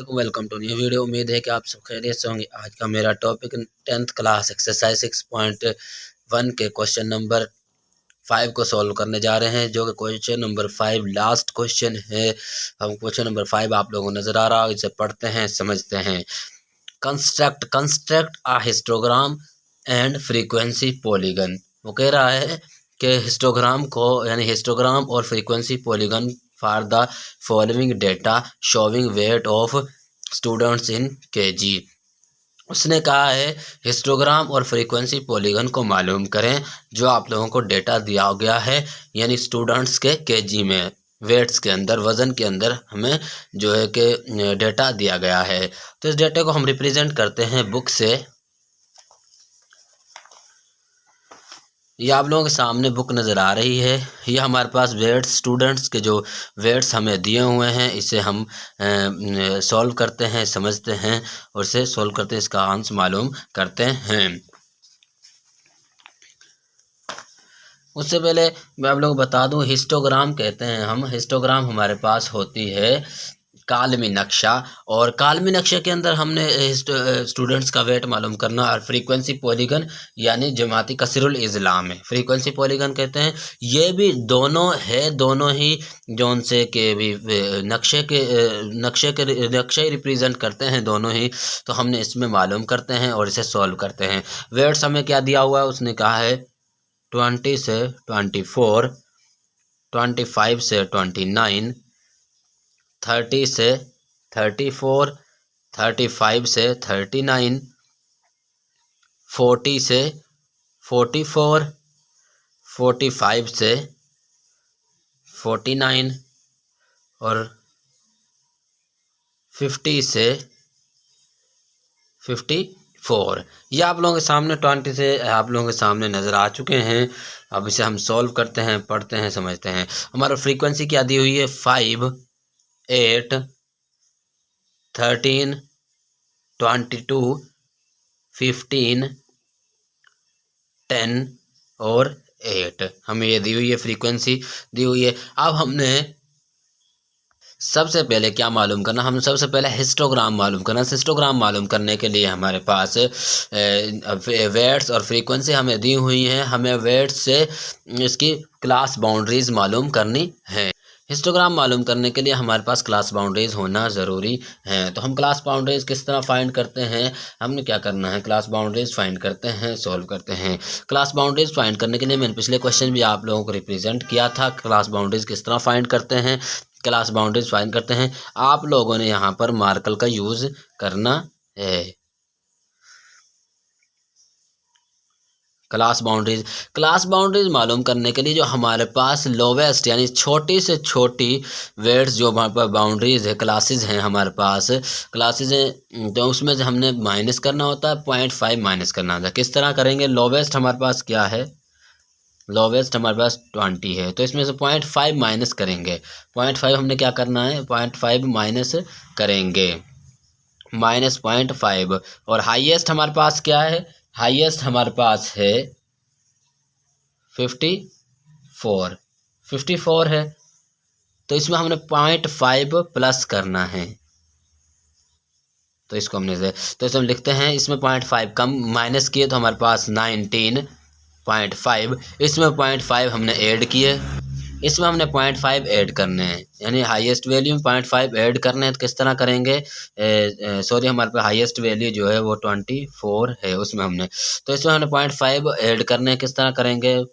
Welcome to new video. उम्मीद है कि आप सब खैरियत से होंगे। आज का मेरा टॉपिक 10th क्लास एक्सरसाइज 6.1 के क्वेश्चन नंबर 5 को सॉल्व करने जा रहे हैं, जो कि क्वेश्चन नंबर 5 लास्ट क्वेश्चन है। हम क्वेश्चन नंबर 5 आप लोगों को नज़र आ रहा है, इसे पढ़ते हैं समझते हैं। Construct a histogram and frequency polygon. वो कह रहा है कि हिस्टोग्राम को यानी हिस्टोग्राम और frequency polygon for the following data showing weight of students in KG. उसने कहा है हिस्टोग्राम और फ्रीक्वेंसी पॉलीगन को मालूम करें जो आप लोगों को डेटा दिया गया है, यानी स्टूडेंट्स के केजी में वेट्स के अंदर वज़न के अंदर हमें जो है कि डेटा दिया गया है। तो इस डेटा को हम रिप्रेजेंट करते हैं बुक से। ये आप लोगों के सामने बुक नज़र आ रही है। ये हमारे पास वेट्स स्टूडेंट्स के जो वेट्स हमें दिए हुए हैं, इसे हम सॉल्व करते हैं समझते हैं और इसे सॉल्व करते हैं, इसका आंसर मालूम करते हैं। उससे पहले मैं आप लोगों को बता दूं, हिस्टोग्राम कहते हैं हम। हिस्टोग्राम हमारे पास होती है कालमी नक्शा, और कालमी नक्शे के अंदर हमने स्टूडेंट्स का वेट मालूम करना। और फ्रीक्वेंसी पॉलीगन यानी जमाती कसरुल इज़लाम में फ्रीक्वेंसी पॉलीगन कहते हैं। ये भी दोनों है, दोनों ही जौन से के भी नक्शे रिप्रेजेंट करते हैं दोनों ही। तो हमने इसमें मालूम करते हैं और इसे सॉल्व करते हैं। वेट्स हमें क्या दिया हुआ है, उसने कहा है 20 से 24, 25 से 29, 30 से 34, 35 से 39, 40 से 44, 45 से 49 और 50 से 54। ये आप लोगों के सामने 20 से आप लोगों के सामने नज़र आ चुके हैं। अब इसे हम सॉल्व करते हैं, पढ़ते हैं समझते हैं। हमारा फ्रीक्वेंसी क्या दी हुई है, 5, 8, 13, 22, 15, 10 और 8 हमें ये दी हुई है, फ्रीक्वेंसी दी हुई है। अब हमने सबसे पहले क्या मालूम करना, हम सबसे पहले हिस्टोग्राम मालूम करना। हिस्टोग्राम मालूम करने के लिए हमारे पास वेट्स और फ्रीक्वेंसी हमें दी हुई हैं। हमें वेट्स से इसकी क्लास बाउंड्रीज़ मालूम करनी है। हिस्टोग्राम मालूम करने के लिए हमारे पास क्लास बाउंड्रीज़ होना ज़रूरी है। तो हम क्लास बाउंड्रीज़ किस तरह फाइंड करते हैं, हमने क्या करना है, क्लास बाउंड्रीज़ फाइंड करते हैं, सॉल्व करते हैं। क्लास बाउंड्रीज़ फाइंड करने के लिए मैंने पिछले क्वेश्चन भी आप लोगों को रिप्रेजेंट किया था। क्लास बाउंड्रीज़ किस तरह फाइंड करते हैं, क्लास बाउंड्रीज फाइंड करते हैं। आप लोगों ने यहाँ पर मार्कर का यूज़ करना है। क्लास बाउंड्रीज मालूम करने के लिए जो हमारे पास लोवेस्ट यानी छोटी से छोटी वेट्स जो हमारे पास बाउंड्रीज है, क्लासेस हैं हमारे पास, क्लासेस हैं, तो उसमें से हमने माइनस करना होता है, 0.5 माइनस करना होता है। किस तरह करेंगे, लोवेस्ट हमारे पास क्या है, लोवेस्ट हमारे पास 20 है, तो इसमें से 0.5 माइनस करेंगे। 0.5 हमने क्या करना है, 0.5 माइनस करेंगे, -0.5। और हाईएस्ट हमारे पास क्या है, हाईएस्ट हमारे पास है 54 है, तो इसमें हमने 0.5 प्लस करना है। तो इसको हमने तो इसमें लिखते हैं, इसमें 0.5 कम माइनस किए तो हमारे पास 19.5, इसमें 0.5 हमने ऐड किए, इसमें हमने 0.5 ऐड करने हैं, यानी हाईएस्ट वैल्यू में 0.5 ऐड करने हैं। तो किस तरह करेंगे, सॉरी हमारे पास हाईएस्ट वैल्यू जो है वो 24 है, उसमें हमने, तो इसमें हमने 0.5 ऐड करने हैं। किस तरह करेंगे,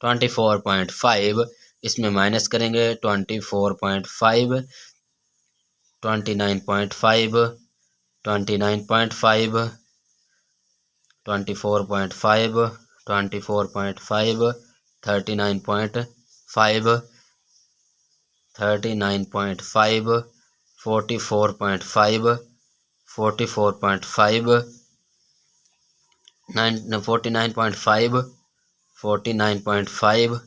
24.5 इसमें माइनस करेंगे, 24.5, 29.5, 29.5, 24.5, 24.5, 39.5, 39.5, 44.5, 44.5, 49.5, 49.5,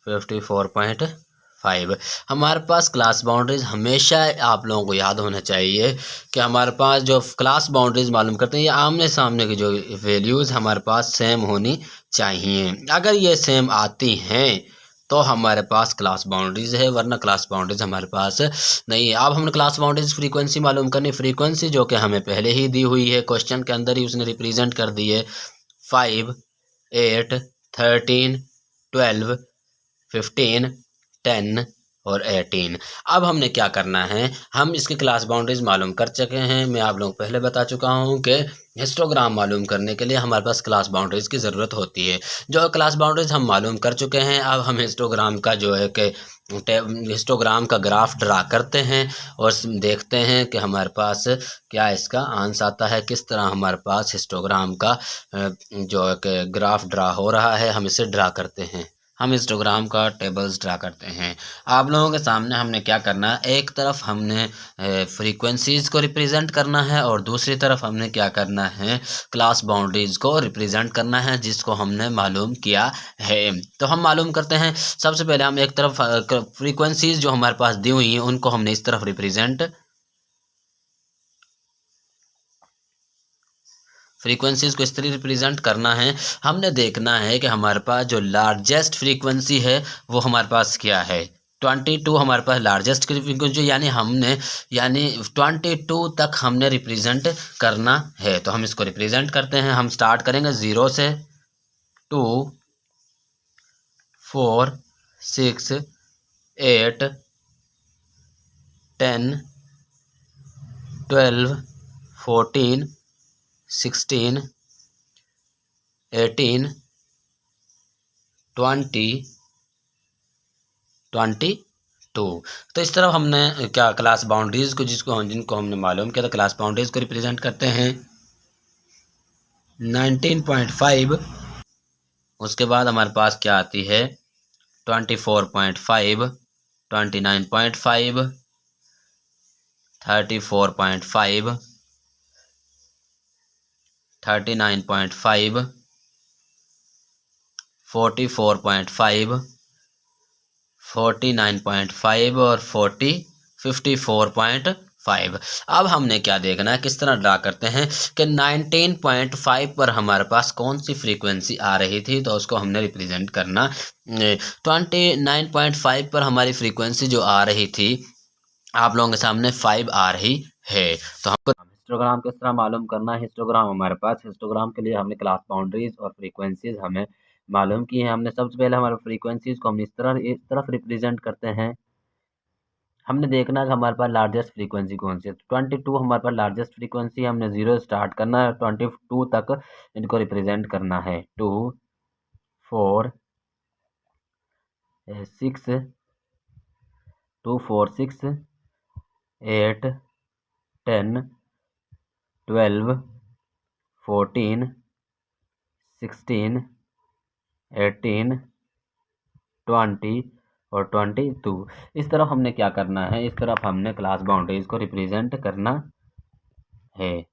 54.5। हमारे पास क्लास बाउंड्रीज हमेशा आप लोगों को याद होना चाहिए कि हमारे पास जो क्लास बाउंड्रीज मालूम करते हैं, ये आमने सामने की जो वैल्यूज़ हमारे पास सेम होनी चाहिए। अगर ये सेम आती हैं तो हमारे पास क्लास बाउंड्रीज है, वरना क्लास बाउंड्रीज हमारे पास नहीं है। अब हमने क्लास बाउंड्रीज फ्रीक्वेंसी मालूम करनी। फ्रीक्वेंसी जो कि हमें पहले ही दी हुई है, क्वेश्चन के अंदर ही उसने रिप्रेजेंट कर दी है। 5, 8, 13, 12, 15, 10 और 18। अब हमने क्या करना है, हम इसकी क्लास बाउंड्रीज मालूम कर चुके हैं। मैं आप लोगों को पहले बता चुका हूं कि हिस्टोग्राम मालूम करने के लिए हमारे पास क्लास बाउंड्रीज की ज़रूरत होती है। जो क्लास बाउंड्रीज हम मालूम कर चुके हैं, अब हम हिस्टोग्राम का जो है कि हिस्टोग्राम का ग्राफ ड्रा करते हैं और देखते हैं कि हमारे पास क्या इसका आंसर आता है, किस तरह हमारे पास हिस्टोग्राम का जो है कि ग्राफ ड्रा हो रहा है। हम इसे ड्रा करते हैं, हम हिस्टोग्राम का टेबल्स ड्रा करते हैं। आप लोगों के सामने हमने क्या करना है, एक तरफ हमने फ्रीक्वेंसीज़ को रिप्रेजेंट करना है और दूसरी तरफ हमने क्या करना है, क्लास बाउंड्रीज़ को रिप्रेजेंट करना है, जिसको हमने मालूम किया है। तो हम मालूम करते हैं। सबसे पहले हम एक तरफ फ्रीक्वेंसीज़ जो हमारे पास दी हुई हैं उनको हमने इस तरफ फ्रीक्वेंसीज को इस तरह रिप्रेजेंट करना है। हमने देखना है कि हमारे पास जो लार्जेस्ट फ्रीक्वेंसी है वो हमारे पास क्या है। 22 हमारे पास लार्जेस्ट फ्रीक्वेंसी, यानी 22 तक हमने रिप्रेजेंट करना है। तो हम इसको रिप्रेजेंट करते हैं। हम स्टार्ट करेंगे 0 से 2, 4, 6, 8, 10, 12, 14, 16, 18, 20, 22। तो इस तरह हमने क्या क्लास बाउंड्रीज़ को जिनको हमने मालूम किया था, क्लास बाउंड्रीज़ को रिप्रेजेंट करते हैं 19.5। उसके बाद हमारे पास क्या आती है 24.5, 29.5, 34.5, 39.5, 44.5, 49.5 और 54.5। अब हमने क्या देखना है, किस तरह ड्रा करते हैं कि 19.5 पर हमारे पास कौन सी फ्रीक्वेंसी आ रही थी, तो उसको हमने रिप्रेजेंट करना। 29.5 पर हमारी फ्रीक्वेंसी जो आ रही थी, आप लोगों के सामने 5 आ रही है। तो हमको हिस्टोग्राम किस तरह मालूम करना है। हिस्टोग्राम हमारे पास, हिस्टोग्राम के लिए हमने क्लास बाउंड्रीज और फ्रीक्वेंसीज हमें मालूम की है। हमने सबसे पहले हमारे फ्रीक्वेंसीज को हम इस तरफ रिप्रेजेंट करते हैं। हमने देखना है कि हमारे पास लार्जेस्ट फ्रीक्वेंसी कौन सी है। 22 हमारे पास लार्जेस्ट फ्रीक्वेंसी है। हमने 0 स्टार्ट करना है, 22 तक इनको रिप्रेजेंट करना है। 2, 4, 6, 2, 4, 6, 8, 10, 12, 14, 16, 18, 20 और 22। इस तरफ हमने क्या करना है, इस तरफ हमने क्लास बाउंड्रीज को रिप्रेजेंट करना है।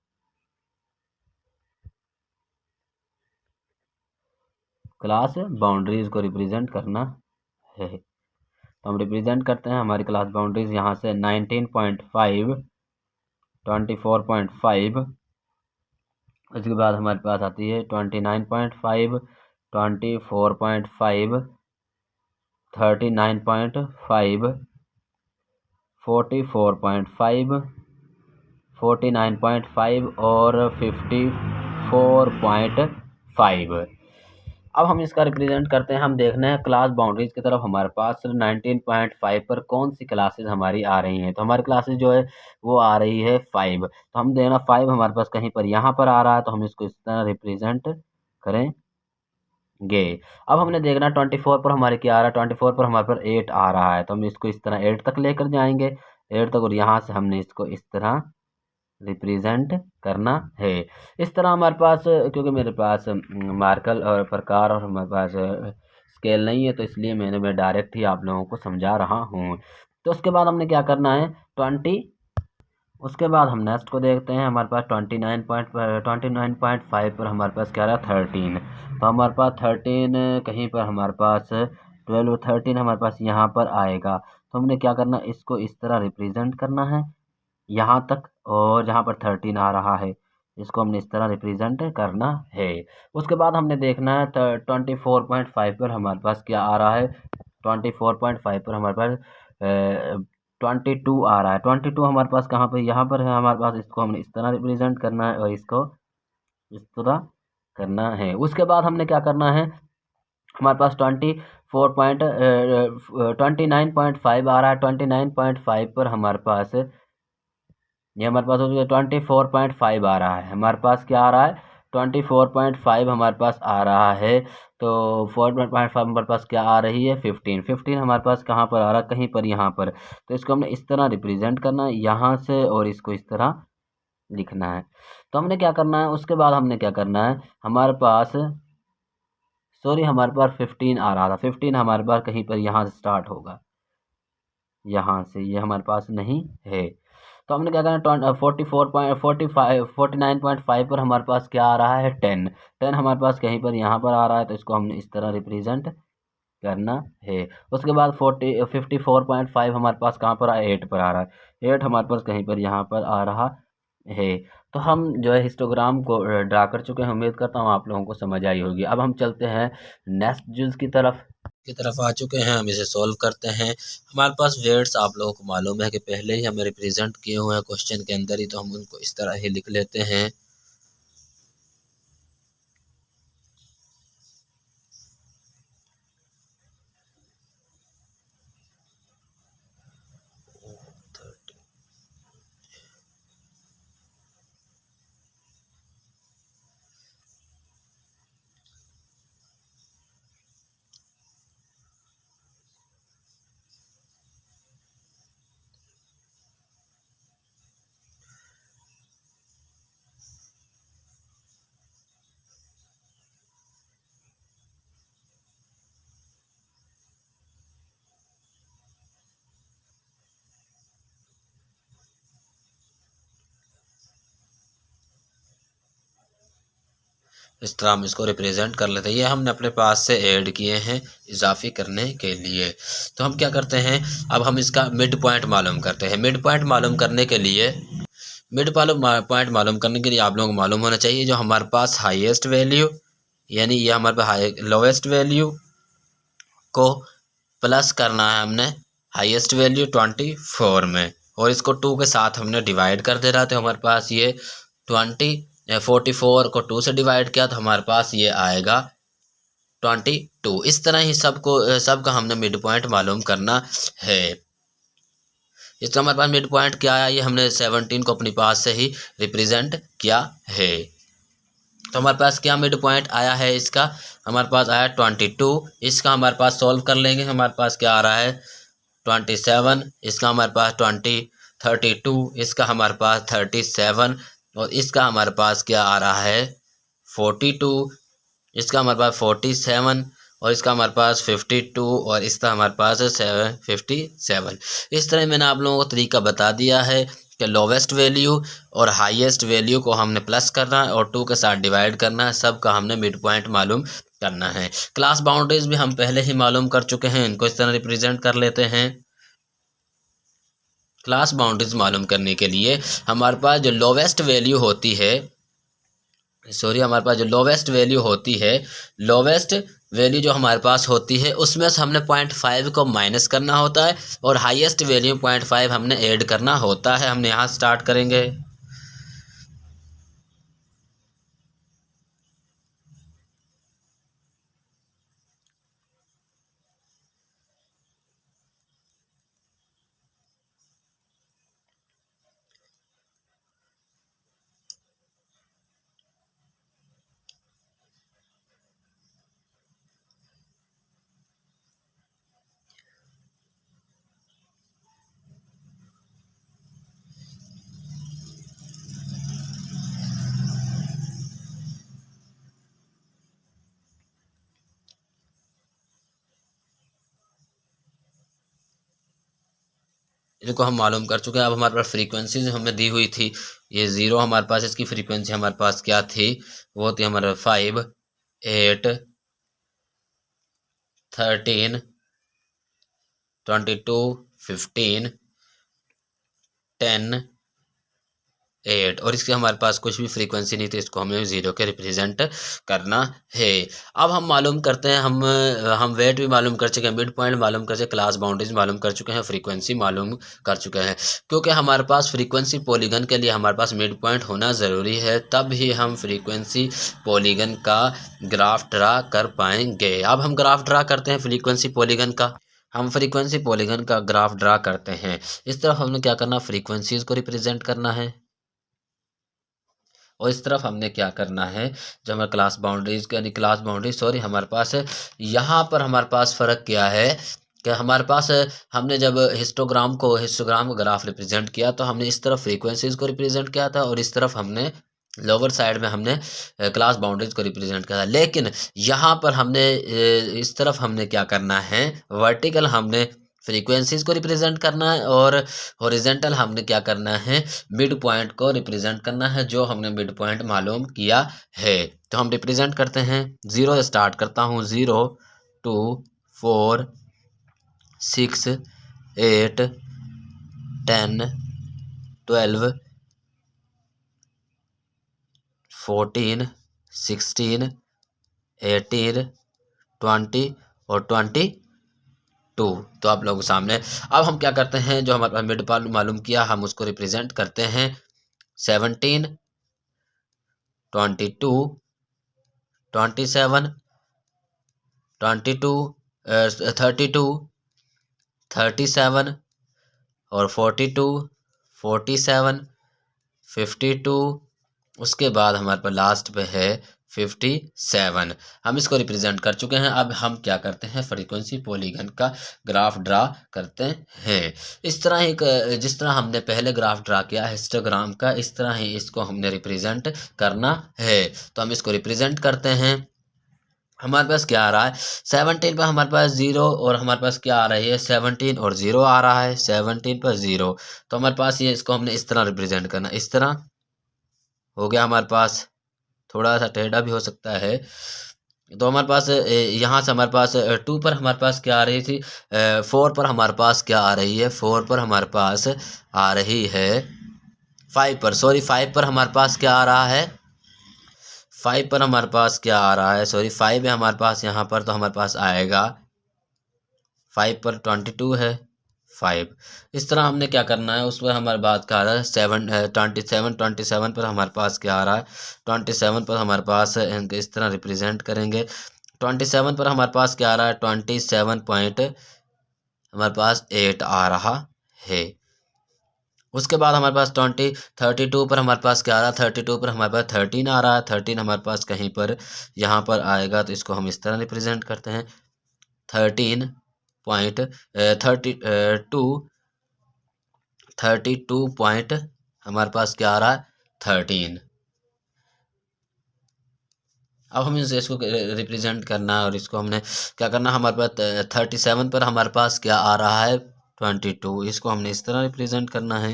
क्लास बाउंड्रीज को रिप्रेजेंट करना है। तो हम रिप्रेजेंट करते हैं हमारी क्लास बाउंड्रीज यहाँ से 19.5, 24.5, उसके बाद हमारे पास आती है 29.5, 24.5, 39.5, 44.5, 49.5 और 54.5। अब हम इसका रिप्रेजेंट करते हैं। हम देखना है क्लास बाउंड्रीज की तरफ हमारे पास 19.5 पर कौन सी क्लासेस हमारी आ रही हैं। तो हमारी क्लासेस जो है वो आ रही है 5। तो हम देखना 5 हमारे पास कहीं पर यहाँ पर आ रहा है, तो हम इसको इस तरह रिप्रेजेंट करेंगे। अब हमने देखना 24 पर हमारे क्या आ रहा है, 24 पर हमारे पर 8 आ रहा है, तो हम इसको इस तरह 8 तक लेकर जाएंगे, 8 तक, और यहाँ से हमने इसको इस तरह रिप्रेजेंट करना है। इस तरह हमारे पास, क्योंकि मेरे पास मार्कर और प्रकार और हमारे पास स्केल नहीं है, तो इसलिए मैं डायरेक्ट ही आप लोगों को समझा रहा हूँ। तो उसके बाद हमने क्या करना है 20। उसके बाद हम नेक्स्ट को देखते हैं। हमारे पास 29.5 पर हमारे पास क्या रहा 13। तो हमारे पास 13 कहीं पर हमारे पास 12, 13 हमारे पास यहाँ पर आएगा। तो हमने क्या करना, इसको इस तरह रिप्रेजेंट करना है यहाँ तक, और जहाँ पर 13 आ रहा है इसको हमने इस तरह रिप्रेजेंट करना है। उसके बाद हमने देखना है 24.5 पर हमारे पास क्या आ रहा है 24.5 पर हमारे पास 22 आ रहा है। 22 हमारे पास कहाँ पर, यहाँ पर है हमारे पास। इसको हमने इस तरह रिप्रेजेंट करना है और इसको इस तरह करना है। उसके बाद हमने क्या करना है, हमारे पास 29.5 आ रहा है। 29.5 पर हमारे पास ये हमारे पास हो चुका है 24.5 आ रहा है। हमारे पास क्या आ रहा है, 24.5 हमारे पास आ रहा है। तो 4.5 हमारे पास क्या आ रही है, 15 हमारे पास कहाँ पर आ रहा है, कहीं पर यहाँ पर। तो इसको हमने इस तरह रिप्रेजेंट करना है यहाँ से, और इसको इस तरह लिखना है। तो हमने क्या करना है, उसके बाद हमने क्या करना है, हमारे पास सॉरी हमारे पास 15 आ रहा था। 15 हमारे पास कहीं पर यहाँ से स्टार्ट होगा, यहाँ से, ये हमारे पास नहीं है। तो हमने क्या करना, 49.5 पर हमारे पास क्या आ रहा है, 10 हमारे पास कहीं पर यहाँ पर आ रहा है। तो इसको हमने इस तरह रिप्रेजेंट करना है। उसके बाद 54.5 हमारे पास कहाँ पर है, 8 पर आ रहा है। 8 हमारे पास कहीं पर यहाँ पर आ रहा है। तो हम जो है हिस्टोग्राम को ड्रा कर चुके हैं। उम्मीद करता हूँ आप लोगों को समझ आई होगी। अब हम चलते हैं नेक्स्ट जुज की तरफ आ चुके हैं। हम इसे सॉल्व करते हैं। हमारे पास वेट्स आप लोगों को मालूम है कि पहले ही हमें रिप्रेजेंट किए हुए हैं क्वेश्चन के अंदर ही, तो हम उनको इस तरह ही लिख लेते हैं। इस तरह हम इसको रिप्रेजेंट कर लेते हैं। ये हमने अपने पास से ऐड किए हैं इजाफी करने के लिए। तो हम क्या करते हैं, अब हम इसका मिड पॉइंट मालूम करते हैं। मिड पॉइंट मालूम करने के लिए पॉइंट मालूम करने के लिए आप लोगों को मालूम होना चाहिए जो हमारे पास हाईएस्ट वैल्यू, यानी ये हमारे पास लोवेस्ट वैल्यू को प्लस करना है हमने हाईएस्ट वैल्यू 24 में, और इसको 2 के साथ हमने डिवाइड कर दे रहा। तो हमारे पास ये 44 को 2 से डिवाइड किया तो हमारे पास ये आएगा 22। इस तरह ही सबका हमने मिड पॉइंट मालूम करना है। इसका हमारे पास मिड पॉइंट क्या आया, ये हमने 17 को अपने पास से ही रिप्रेजेंट किया है। तो हमारे पास क्या मिड पॉइंट आया है इसका, हमारे पास आया 22। इसका हमारे पास सॉल्व कर लेंगे। हमारे पास क्या आ रहा है 27, इसका हमारे पास 32, इसका हमारे पास 37, और इसका हमारे पास क्या आ रहा है 42, इसका हमारे पास 47, और इसका हमारे पास 52, और इसका हमारे पास 57। इस तरह मैंने आप लोगों को तरीका बता दिया है कि लोवेस्ट वैल्यू और हाईएस्ट वैल्यू को हमने प्लस करना है और 2 के साथ डिवाइड करना है। सबका हमने मिड पॉइंट मालूम करना है। क्लास बाउंड्रीज भी हम पहले ही मालूम कर चुके हैं, इनको इस तरह रिप्रेजेंट कर लेते हैं। क्लास बाउंड्रीज मालूम करने के लिए हमारे पास जो लोवेस्ट वैल्यू होती है, हमारे पास जो लोवेस्ट वैल्यू होती है, लोवेस्ट वैल्यू जो हमारे पास होती है उसमें से हमने 0.5 को माइनस करना होता है, और हाईएस्ट वैल्यू 0.5 हमने ऐड करना होता है। हमने यहाँ स्टार्ट करेंगे। इनको हम मालूम कर चुके हैं। अब हमारे पास फ्रीक्वेंसी हमें दी हुई थी, ये 0 हमारे पास, इसकी फ्रीक्वेंसी हमारे पास क्या थी, वो थी हमारे 5, 8, 13, 22, 15, 10, 8 और इसके हमारे पास कुछ भी फ्रीक्वेंसी नहीं थी, इसको हमें 0 के रिप्रेजेंट करना है। अब हम मालूम करते हैं, हम वेट भी मालूम कर चुके हैं, मिड पॉइंट मालूम कर चुके हैं, क्लास बाउंड्रीज मालूम कर चुके हैं, फ्रीक्वेंसी मालूम कर चुके हैं। क्योंकि हमारे पास फ्रीक्वेंसी पॉलीगन के लिए हमारे पास मिड पॉइंट होना ज़रूरी है, तब ही हम फ्रीक्वेंसी पॉलीगन का ग्राफ ड्रा कर पाएंगे। अब हम ग्राफ ड्रा करते हैं फ्रीक्वेंसी पॉलीगन का। हम फ्रीक्वेंसी पॉलीगन का ग्राफ ड्रा करते हैं। इस तरफ हमने क्या करना, फ्रीक्वेंसीज को रिप्रेजेंट करना है, और इस तरफ हमने क्या करना है, जो हमारे क्लास बाउंड्रीज यानी क्लास बाउंड्री सॉरी हमारे पास यहाँ पर हमारे पास फ़र्क क्या है कि हमारे पास हमने जब हिस्टोग्राम का ग्राफ रिप्रेजेंट किया तो हमने इस तरफ फ्रीक्वेंसीज को रिप्रेजेंट किया था, और इस तरफ हमने लोअर साइड में हमने क्लास बाउंड्रीज को रिप्रेजेंट किया था। लेकिन यहाँ पर हमने इस तरफ हमने क्या करना है, वर्टिकल हमने फ्रीक्वेंसीज को रिप्रेजेंट करना है, और हॉरिजेंटल हमने क्या करना है, मिड पॉइंट को रिप्रेजेंट करना है, जो हमने मिड पॉइंट मालूम किया है। तो हम रिप्रेजेंट करते हैं, 0 से स्टार्ट करता हूँ, 0 2 4 6 8 10 12 14 16 18 20 और 22। तो आप लोगों के सामने अब हम क्या करते हैं, जो हमारे पास मिड पॉइंट मालूम किया हम उसको रिप्रेजेंट करते हैं, 17 22 27 22 32 37 और 42 47 52। उसके बाद हमारे पास लास्ट पे है 57। हम इसको रिप्रेजेंट कर चुके हैं। अब हम क्या करते हैं, फ्रीक्वेंसी पॉलीगन का ग्राफ ड्रा करते हैं। इस तरह जिस तरह हमने पहले ग्राफ ड्रा किया हिस्टोग्राम का, इस तरह ही इसको हमने रिप्रेजेंट करना है। तो हम इसको रिप्रेजेंट करते हैं। हमारे पास क्या आ रहा है, 17 पर हमारे पास 0, और हमारे पास क्या आ रही है, 17 और 0 आ रहा है, 17 पर 0। तो हमारे पास ये इसको हमने इस तरह रिप्रेजेंट करना, इस तरह हो गया हमारे पास, थोड़ा सा टेढ़ा भी हो सकता है। तो हमारे पास यहाँ से हमारे पास 2 पर हमारे पास क्या आ रही थी, 4 पर हमारे पास क्या आ रही है, 4 पर हमारे पास आ रही है 5 पर, सॉरी 5 पर हमारे पास क्या आ रहा है, 5 पर हमारे पास क्या आ रहा है, सॉरी 5 है हमारे पास यहाँ पर, तो हमारे पास आएगा 5 पर 22 है 5। इस तरह हमने क्या करना है, उस पर हमारे बात का आ रहा है 27 पर हमारे पास क्या आ रहा है, 27 पर हमारे पास इनको इस तरह रिप्रेजेंट करेंगे। 27 पर हमारे पास क्या आ रहा है, 27 पॉइंट हमारे पास 8 आ रहा है। उसके बाद हमारे पास 32 पर हमारे पास क्या आ रहा है, 32 पर हमारे पास 13 आ रहा है, 13 हमारे पास कहीं पर यहाँ पर आएगा, तो इसको हम इस तरह रिप्रेजेंट करते हैं, 32 पॉइंट हमारे पास क्या आ रहा है, 13। अब हमें इसको रिप्रेजेंट करना है, और इसको हमने क्या करना, हमारे पास 37 पर हमारे पास क्या आ रहा है, 22। इसको हमने इस तरह रिप्रेजेंट करना है।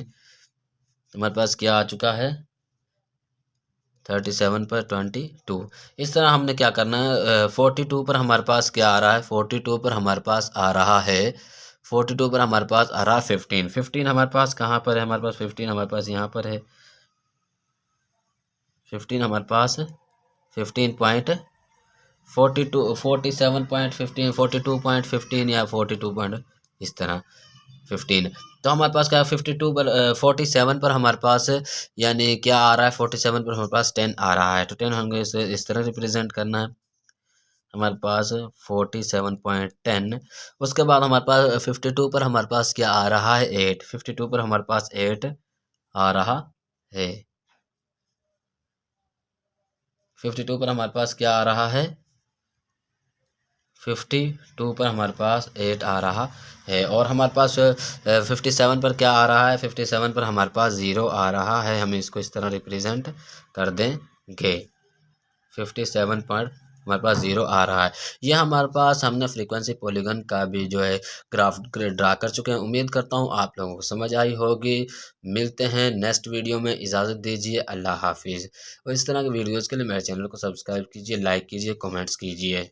हमारे पास क्या आ चुका है, 37 पर 22। इस तरह हमने क्या करना है, 42 पर हमारे पास क्या आ रहा है, 42 पर हमारे पास आ रहा है, 42 पर हमारे पास आ रहा है 15 हमारे पास कहाँ पर है, हमारे पास 15 हमारे पास यहाँ पर है, 15 हमारे पास 15 पॉइंट 47.15 42.15 या 42 पॉइंट इस तरह 15। तो हमारे पास क्या है, 52 पर 47 पर हमारे पास यानी क्या आ रहा है, 47 पर हमारे पास 10 आ रहा है, तो 10 हमें इस तरह रिप्रेजेंट करना है, हमारे पास 47.10। उसके बाद हमारे पास 52 पर हमारे पास क्या आ रहा है, 8। 52 पर हमारे पास 8 आ रहा है, 52 पर हमारे पास क्या आ रहा है, 52 पर हमारे पास 8 आ रहा है। और हमारे पास 57 पर क्या आ रहा है, 57 पर हमारे पास 0 आ रहा है। हम इसको इस तरह रिप्रेजेंट कर देंगे, 57 पर हमारे पास 0 आ रहा है। यह हमारे पास हमने फ्रीक्वेंसी पॉलीगन का भी जो है ग्राफ ड्रा कर चुके हैं। उम्मीद करता हूँ आप लोगों को समझ आई होगी। मिलते हैं नेक्स्ट वीडियो में, इजाज़त दीजिए, अल्लाह हाफिज़। और इस तरह के वीडियोज़ के लिए मेरे चैनल को सब्सक्राइब कीजिए, लाइक कीजिए, कमेंट्स कीजिए।